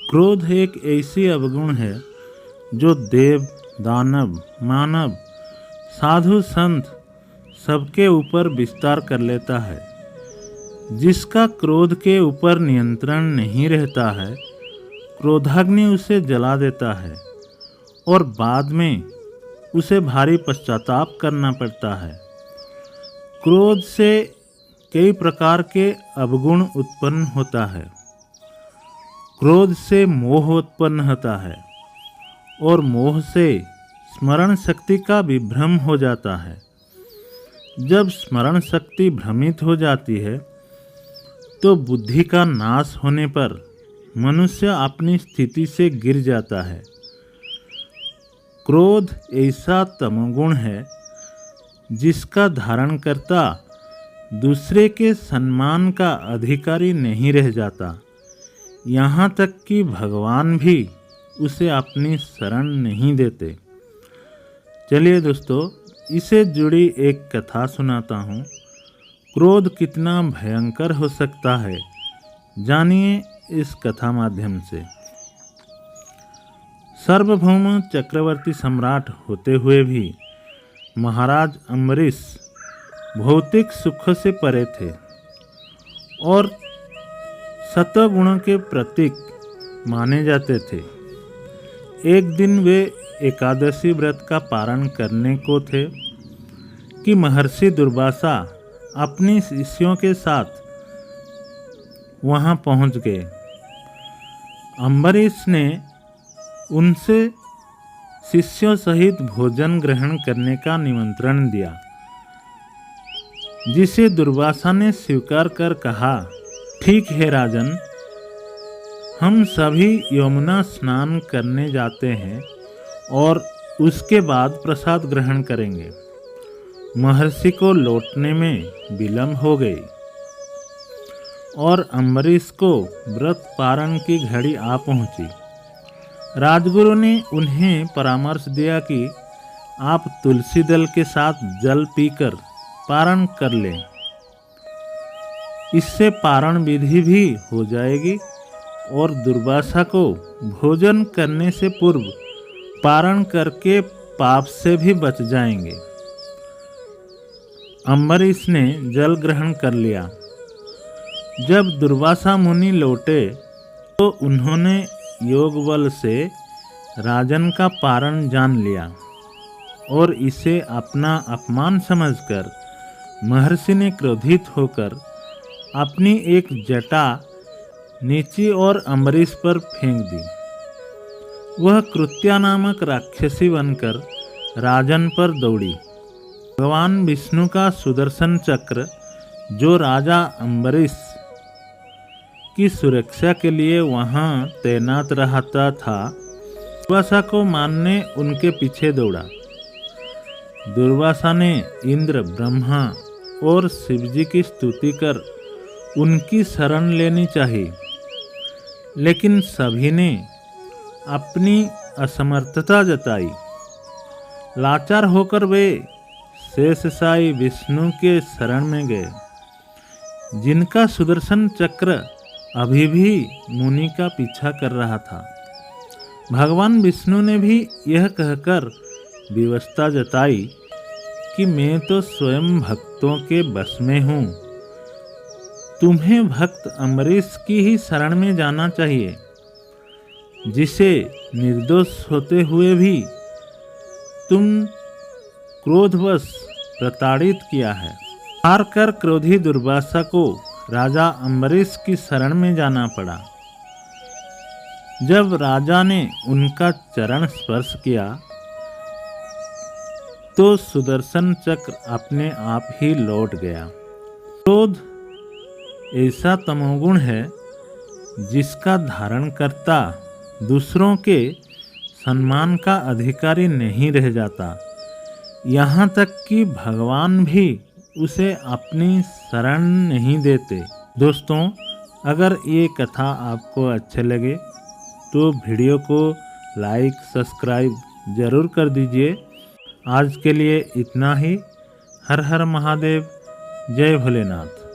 क्रोध एक ऐसी अवगुण है जो देव, दानव, मानव, साधु, संत सबके ऊपर विस्तार कर लेता है। जिसका क्रोध के ऊपर नियंत्रण नहीं रहता है, क्रोधाग्नि उसे जला देता है और बाद में उसे भारी पश्चाताप करना पड़ता है। क्रोध से कई प्रकार के अवगुण उत्पन्न होता है। क्रोध से मोह उत्पन्न होता है और मोह से स्मरण शक्ति का विभ्रम हो जाता है। जब स्मरण शक्ति भ्रमित हो जाती है तो बुद्धि का नाश होने पर मनुष्य अपनी स्थिति से गिर जाता है। क्रोध ऐसा तमोगुण है जिसका धारण करता दूसरे के सम्मान का अधिकारी नहीं रह जाता। यहाँ तक कि भगवान भी उसे अपनी शरण नहीं देते। चलिए दोस्तों, इससे जुड़ी एक कथा सुनाता हूँ। क्रोध कितना भयंकर हो सकता है, जानिए इस कथा माध्यम से। सार्वभौम चक्रवर्ती सम्राट होते हुए भी महाराज अम्बरीश भौतिक सुख से परे थे और सत्वगुणों के प्रतीक माने जाते थे। एक दिन वे एकादशी व्रत का पारण करने को थे कि महर्षि दुर्वासा अपनी शिष्यों के साथ वहां पहुंच गए। अम्बरीश ने उनसे शिष्यों सहित भोजन ग्रहण करने का निमंत्रण दिया, जिसे दुर्वासा ने स्वीकार कर कहा, ठीक है राजन, हम सभी यमुना स्नान करने जाते हैं और उसके बाद प्रसाद ग्रहण करेंगे। महर्षि को लौटने में विलंब हो गई और अम्बरीश को व्रत पारण की घड़ी आ पहुंची। राजगुरु ने उन्हें परामर्श दिया कि आप तुलसी दल के साथ जल पीकर पारण कर लें। इससे पारण विधि भी हो जाएगी और दुर्वासा को भोजन करने से पूर्व पारण करके पाप से भी बच जाएंगे। अम्बरीश ने जल ग्रहण कर लिया। जब दुर्वासा मुनि लौटे तो उन्होंने योग बल से राजन का पारण जान लिया और इसे अपना अपमान समझकर महर्षि ने क्रोधित होकर अपनी एक जटा नीची और अम्बरीश पर फेंक दी। वह कृत्या नामक राक्षसी बनकर राजन पर दौड़ी। भगवान विष्णु का सुदर्शन चक्र, जो राजा अम्बरीश की सुरक्षा के लिए वहां तैनात रहता था, दुर्वासा को मारने उनके पीछे दौड़ा। दुर्वासा ने इंद्र, ब्रह्मा और शिवजी की स्तुति कर उनकी शरण लेनी चाहिए, लेकिन सभी ने अपनी असमर्थता जताई। लाचार होकर वे शेषशायी विष्णु के शरण में गए, जिनका सुदर्शन चक्र अभी भी मुनि का पीछा कर रहा था। भगवान विष्णु ने भी यह कहकर विवशता जताई कि मैं तो स्वयं भक्तों के बस में हूँ। तुम्हें भक्त अम्बरीश की ही शरण में जाना चाहिए, जिसे निर्दोष होते हुए भी तुम क्रोधवश प्रताड़ित किया है। हार कर क्रोधी दुर्वासा को राजा अम्बरीश की शरण में जाना पड़ा। जब राजा ने उनका चरण स्पर्श किया तो सुदर्शन चक्र अपने आप ही लौट गया। क्रोध ऐसा तमोगुण है जिसका धारण करता दूसरों के सम्मान का अधिकारी नहीं रह जाता। यहाँ तक कि भगवान भी उसे अपनी शरण नहीं देते। दोस्तों, अगर ये कथा आपको अच्छे लगे तो वीडियो को लाइक, सब्सक्राइब ज़रूर कर दीजिए। आज के लिए इतना ही। हर हर महादेव, जय भोलेनाथ।